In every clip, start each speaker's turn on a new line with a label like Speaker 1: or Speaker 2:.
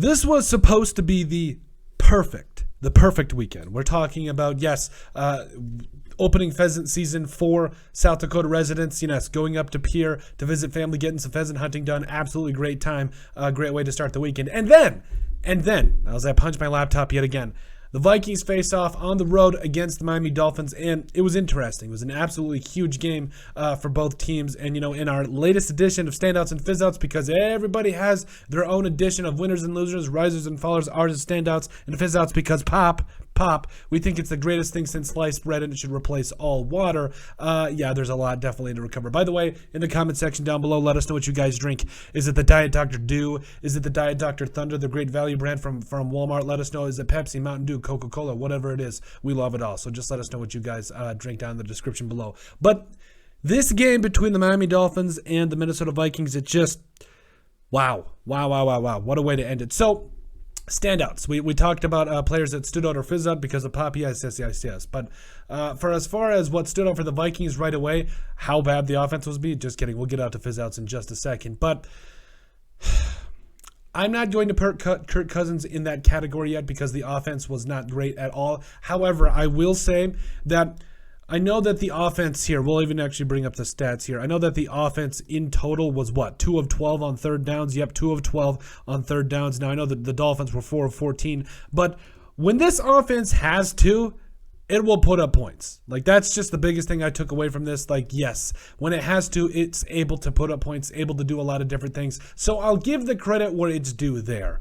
Speaker 1: This was supposed to be the perfect weekend. We're talking about, yes, opening pheasant season for South Dakota residents. Yes, going up to Pierre to visit family, getting some pheasant hunting done. Absolutely great time. Great way to start the weekend. And then, as I punch my laptop yet again, the Vikings face off on the road against the Miami Dolphins, and it was interesting. It was an absolutely huge game for both teams. And, in our latest edition of Standouts and Fizzouts, because everybody has their own edition of winners and losers, risers and fallers, ours is Standouts and Fizzouts because pop, we think it's the greatest thing since sliced bread and it should replace all water. Yeah, there's a lot definitely to recover. By the way, in the comment section down below, let us know what you guys drink. Is it the Diet Dr. Dew? Is it the Diet Dr. Thunder, the great value brand from Walmart? Let us know. Is it Pepsi, Mountain Dew, Coca-Cola, whatever it is? We love it all. So just let us know what you guys drink down in the description below. But this game between the Miami Dolphins and the Minnesota Vikings, it just, wow. What a way to end it. So, standouts. We talked about players that stood out or fizzed out because of pop. Yes. But for as far as what stood out for the Vikings right away, how bad the offense was be, just kidding. We'll get out to fizzouts in just a second. But I'm not going to put Kirk Cousins in that category yet because the offense was not great at all. However, I will say that I know that the offense here, we'll even actually bring up the stats here. I know that the offense in total was 2 of 12 on third downs. Yep, 2 of 12 on third downs. Now, I know that the Dolphins were 4 of 14. But when this offense has to, it will put up points. Like, that's just the biggest thing I took away from this. Like, yes, when it has to, it's able to put up points, able to do a lot of different things. So I'll give the credit where it's due there.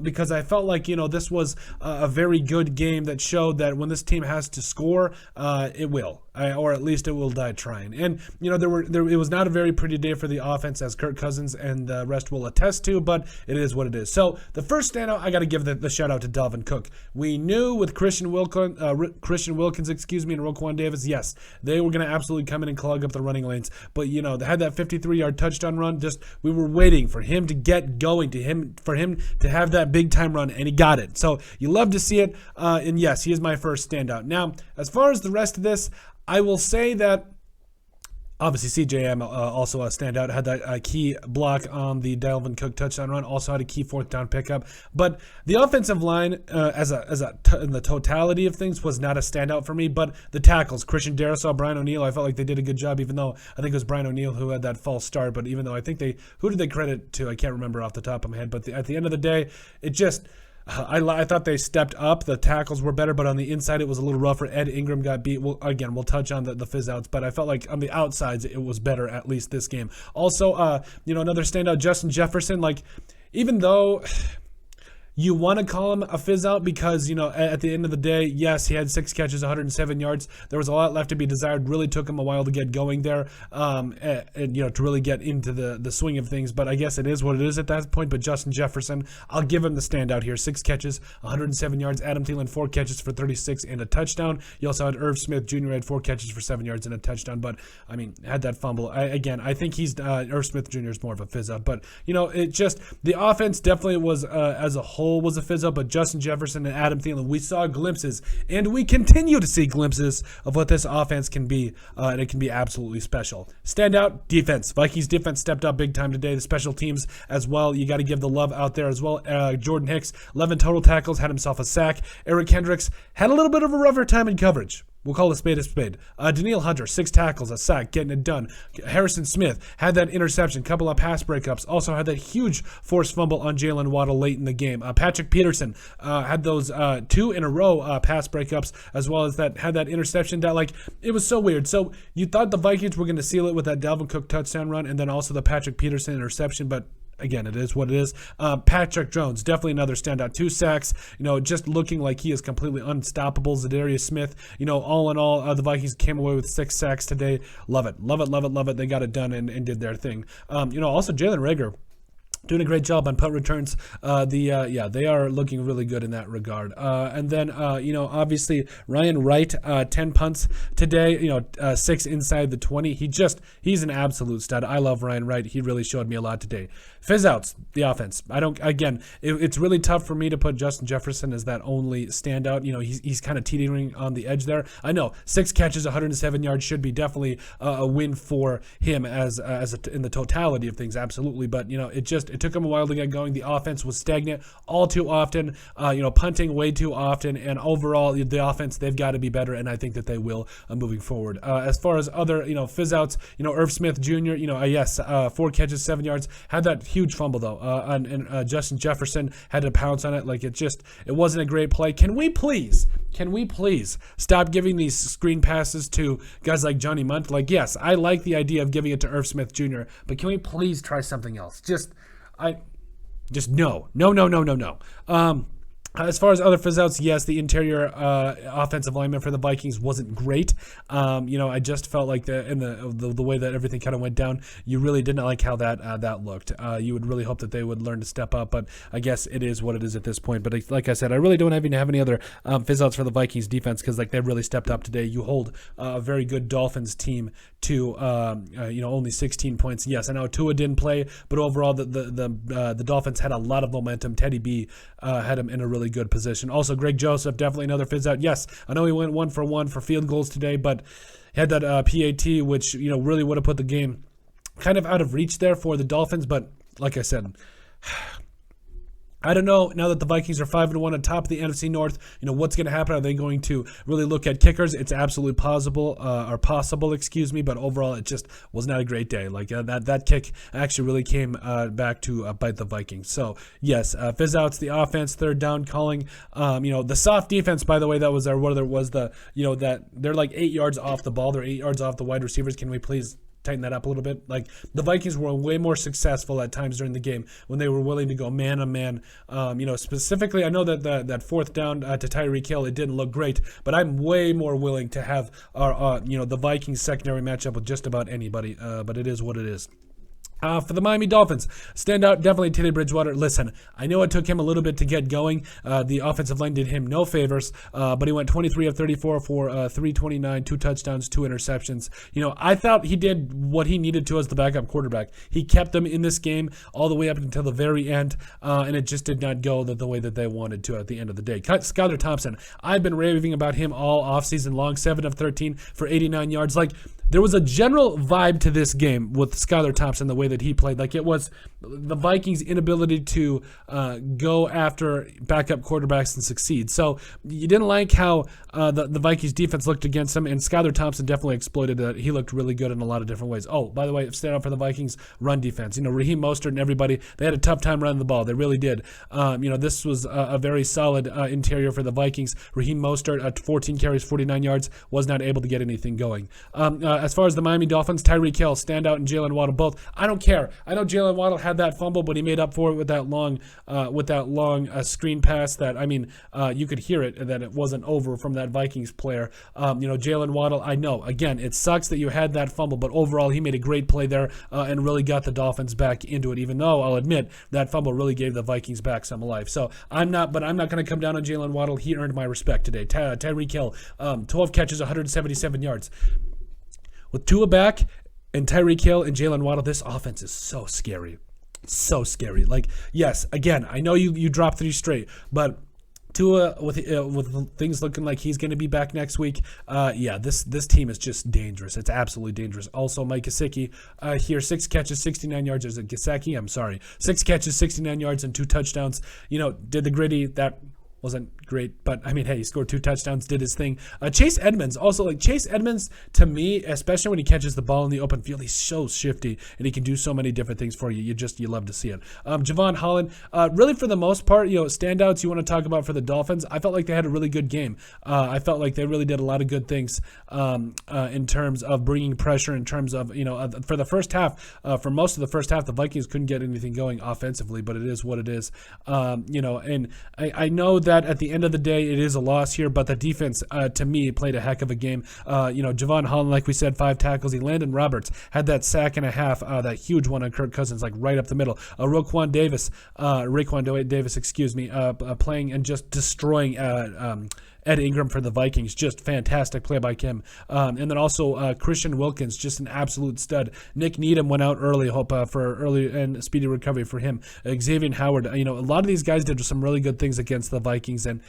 Speaker 1: Because I felt like, this was a very good game that showed that when this team has to score, it will. Or at least it will die trying. And, it was not a very pretty day for the offense, as Kirk Cousins and the rest will attest to, but it is what it is. So the first standout, I got to give the shout out to Dalvin Cook. We knew with Christian Wilkins, and Roquan Davis, yes, they were going to absolutely come in and clog up the running lanes. But, they had that 53-yard touchdown run. We were waiting for him to get going, for him to have that big-time run, and he got it. So you love to see it, and yes, he is my first standout. Now, as far as the rest of this, I will say that obviously CJM also a standout, had that key block on the Dalvin Cook touchdown run, also had a key fourth down pickup. But the offensive line, in the totality of things, was not a standout for me. But the tackles, Christian Darrisaw, Brian O'Neill, I felt like they did a good job, even though I think it was Brian O'Neill who had that false start. But even though I think who did they credit to? I can't remember off the top of my head. But at the end of the day, it just, I thought they stepped up. The tackles were better, but on the inside it was a little rougher. Ed Ingram got beat. Well, again, we'll touch on the fizz-outs, but I felt like on the outsides it was better, at least this game. Also, another standout, Justin Jefferson. Like, even though you want to call him a fizz-out because, at the end of the day, yes, he had 6 catches, 107 yards. There was a lot left to be desired. Really took him a while to get going there, and to really get into the swing of things. But I guess it is what it is at that point. But Justin Jefferson, I'll give him the standout here. 6 catches, 107 yards. Adam Thielen, 4 catches for 36 and a touchdown. You also had Irv Smith Jr. had 4 catches for 7 yards and a touchdown. But, had that fumble. I think Irv Smith Jr. is more of a fizz-out. But, it just, the offense definitely was, as a whole, was a fizz-out, but Justin Jefferson and Adam Thielen, we saw glimpses, and we continue to see glimpses of what this offense can be, and it can be absolutely special. Standout, defense. Vikings defense stepped up big time today. The special teams as well. You got to give the love out there as well. Jordan Hicks, 11 total tackles, had himself a sack. Eric Kendricks had a little bit of a rougher time in coverage. We'll call a spade a spade. Daniil Hunter, 6 tackles, a sack, getting it done. Harrison Smith had that interception, couple of pass breakups. Also had that huge forced fumble on Jalen Waddle late in the game. Patrick Peterson had those 2 in a row pass breakups, as well as had that interception that, it was so weird. So you thought the Vikings were going to seal it with that Dalvin Cook touchdown run and then also the Patrick Peterson interception, but again, it is what it is. Patrick Jones, definitely another standout. 2 sacks, just looking like he is completely unstoppable. Za'Darius Smith, all in all, the Vikings came away with 6 sacks today. Love it. They got it done and did their thing. Also Jalen Reagor, doing a great job on punt returns. They are looking really good in that regard. And then, obviously Ryan Wright, 10 punts today, 6 inside the 20. He's an absolute stud. I love Ryan Wright. He really showed me a lot today. Fizzouts, the offense. It's really tough for me to put Justin Jefferson as that only standout. He's kind of teetering on the edge there. I know 6 catches, 107 yards should be definitely a win for him as in the totality of things, absolutely. But, It took them a while to get going. The offense was stagnant all too often, punting way too often, and overall the offense, they've got to be better, and I think that they will moving forward. As far as other fizzouts, Irv Smith Jr. 4 catches, 7 yards, had that huge fumble though, and Justin Jefferson had to pounce on it. Like it wasn't a great play. Can we please stop giving these screen passes to guys like Johnny Munt? Like, yes, I like the idea of giving it to Irv Smith Jr., but can we please try something else? No. As far as other fizzouts, yes, the interior offensive lineman for the Vikings wasn't great. I just felt like the way that everything kind of went down, you really didn't like how that looked. You would really hope that they would learn to step up, but I guess it is what it is at this point. But like I said, I really don't even have any other fizzouts for the Vikings defense because they really stepped up today. You hold a very good Dolphins team to only 16 points. Yes, I know Tua didn't play, but overall the Dolphins had a lot of momentum. Teddy B had him in a really good position. Also, Greg Joseph, definitely another fizz out. Yes, I know he went 1 for 1 for field goals today, but he had that PAT, which really would have put the game kind of out of reach there for the Dolphins. But like I said, I don't know, now that the Vikings are 5-1 atop the NFC North, what's going to happen? Are they going to really look at kickers? It's absolutely possible, but overall it just was not a great day. Like that kick actually really came back to bite the Vikings. So yes, fizz outs, the offense, third down calling, the soft defense, by the way, that was there, whether it was that they're like 8 yards off the ball, they're 8 yards off the wide receivers. Can we please tighten that up a little bit? Like the Vikings were way more successful at times during the game when they were willing to go man on man. Specifically, I know that that fourth down to Tyreek Hill, it didn't look great, but I'm way more willing to have the Vikings secondary matchup with just about anybody. But it is what it is. For the Miami Dolphins, standout, definitely Teddy Bridgewater. Listen, I know it took him a little bit to get going. The offensive line did him no favors, but he went 23 of 34 for 329, 2 touchdowns, 2 interceptions. I thought he did what he needed to as the backup quarterback. He kept them in this game all the way up until the very end, and it just did not go the way that they wanted to at the end of the day. Skylar Thompson, I've been raving about him all offseason long, 7 of 13 for 89 yards. Like, there was a general vibe to this game with Skylar Thompson, the way that he played. Like, it was the Vikings' inability to go after backup quarterbacks and succeed. So you didn't like how the Vikings defense looked against him, and Skylar Thompson definitely exploited that. He looked really good in a lot of different ways. Oh, by the way, stand out for the Vikings run defense. Raheem Mostert and everybody, they had a tough time running the ball. They really did. This was a very solid interior for the Vikings. Raheem Mostert at 14 carries, 49 yards, was not able to get anything going. As far as the Miami Dolphins, Tyreek Hill, standout, and Jalen Waddle both. I don't care. I know Jalen Waddle had that fumble, but he made up for it with that long screen pass. That you could hear it that it wasn't over from that Vikings player. Jalen Waddle. I know. Again, it sucks that you had that fumble, but overall he made a great play there and really got the Dolphins back into it. Even though I'll admit that fumble really gave the Vikings back some life. So I'm not going to come down on Jalen Waddle. He earned my respect today. Tyreek Hill, 12 catches, 177 yards. With Tua back and Tyreek Hill and Jalen Waddle, this offense is so scary. So scary. Like, yes, again, I know you dropped 3 straight, but Tua, with things looking like he's going to be back next week, this team is just dangerous. It's absolutely dangerous. Also, Mike Gesicki here, 6 catches, 69 yards. Is it Gesicki? I'm sorry. 6 catches, 69 yards, and 2 touchdowns. Did the gritty, that wasn't great, but he scored 2 touchdowns, did his thing. Chase Edmonds, also, Chase Edmonds, to me, especially when he catches the ball in the open field, he's so shifty, and he can do so many different things for you. You love to see it. Javon Holland, really for the most part, standouts you want to talk about for the Dolphins, I felt like they had a really good game. I felt like they really did a lot of good things in terms of bringing pressure, in terms of, for the first half, for most of the first half, the Vikings couldn't get anything going offensively, but it is what it is. And I know that at the end of the day, it is a loss here, but the defense, to me, played a heck of a game. Javon Holland, like we said, 5 tackles. Landon Roberts had that sack and a half, that huge one on Kirk Cousins, like right up the middle. Raekwon Davis, playing and just destroying Ed Ingram for the Vikings. Just fantastic play by Kim. And then also Christian Wilkins, just an absolute stud. Nick Needham went out early. Hope for early and speedy recovery for him. Xavier Howard. A lot of these guys did some really good things against the Vikings. And,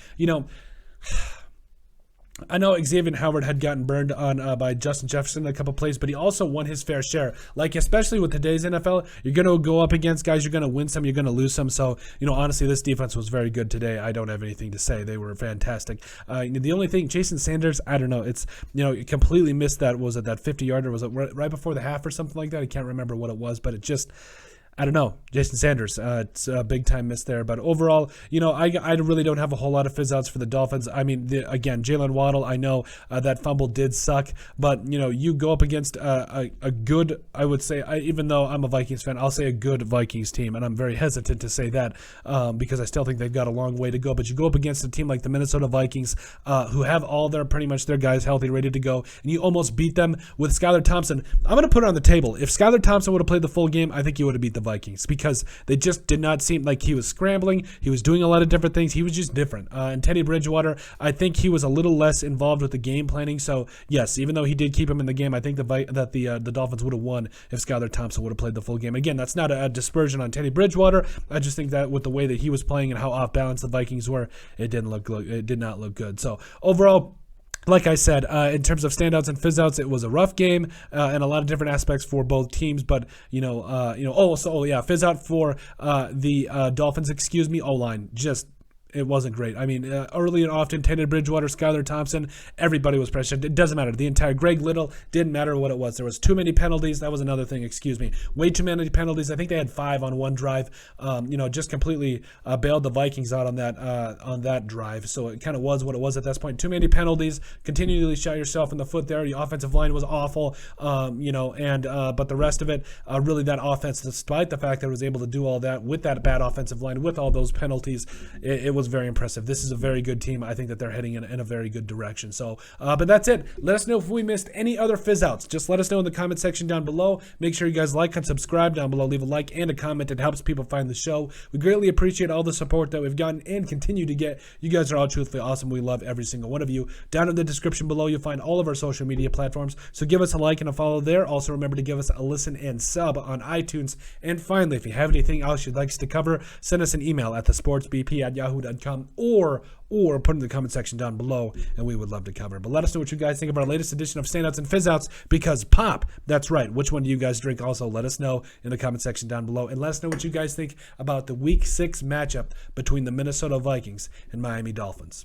Speaker 1: I know Xavier Howard had gotten burned on by Justin Jefferson a couple plays, but he also won his fair share. Like, especially with today's NFL, you're going to go up against guys, you're going to win some, you're going to lose some. So, honestly, this defense was very good today. I don't have anything to say. They were fantastic. The only thing, Jason Sanders, I don't know. It's, he completely missed that. Was it that 50-yarder? Was it right before the half or something like that? I can't remember what it was, but it just... I don't know. Jason Sanders, it's a big-time miss there. But overall, I really don't have a whole lot of fizz-outs for the Dolphins. I mean, again, Jalen Waddle, I know that fumble did suck. But, you go up against a good, I would say, even though I'm a Vikings fan, I'll say a good Vikings team. And I'm very hesitant to say that because I still think they've got a long way to go. But you go up against a team like the Minnesota Vikings who have all pretty much their guys healthy, ready to go. And you almost beat them with Skylar Thompson. I'm going to put it on the table. If Skylar Thompson would have played the full game, I think he would have beat the Vikings because they just did not seem like he was scrambling. He was doing a lot of different things. He was just different. And Teddy Bridgewater, I think he was a little less involved with the game planning. So yes, even though he did keep him in the game, I think the Dolphins would have won if Skylar Thompson would have played the full game. Again, that's not a dispersion on Teddy Bridgewater. I just think that with the way that he was playing and how off balance the Vikings were, it did not look good. So overall, like I said, in terms of standouts and fizzouts, it was a rough game and a lot of different aspects for both teams. But fizz out for the Dolphins. O-line just. It wasn't great. I mean, early and often, Teddy Bridgewater, Skylar Thompson, everybody was pressured. It doesn't matter. The entire Greg Little didn't matter what it was. There was too many penalties. That was another thing. Way too many penalties. I think they had 5 on one drive. Just completely bailed the Vikings out on that drive. So it kind of was what it was at this point. Too many penalties. Continually shot yourself in the foot there. The offensive line was awful. But the rest of it, really that offense, despite the fact that it was able to do all that with that bad offensive line, with all those penalties, it was very impressive. This is a very good team. I think that they're heading in a very good direction. So, but that's it. Let us know if we missed any other fizz-outs. Just let us know in the comment section down below. Make sure you guys like and subscribe down below. Leave a like and a comment. It helps people find the show. We greatly appreciate all the support that we've gotten and continue to get. You guys are all truthfully awesome. We love every single one of you. Down in the description below, you'll find all of our social media platforms. So give us a like and a follow there. Also, remember to give us a listen and sub on iTunes. And finally, if you have anything else you'd like us to cover, send us an email at thesportsbp@yahoo.com or put in the comment section down below, and we would love to cover. But let us know what you guys think of our latest edition of Standouts and Fizzouts, because pop, that's right. Which one do you guys drink? Also, let us know in the comment section down below, and let us know what you guys think about the Week 6 matchup between the Minnesota Vikings and Miami Dolphins.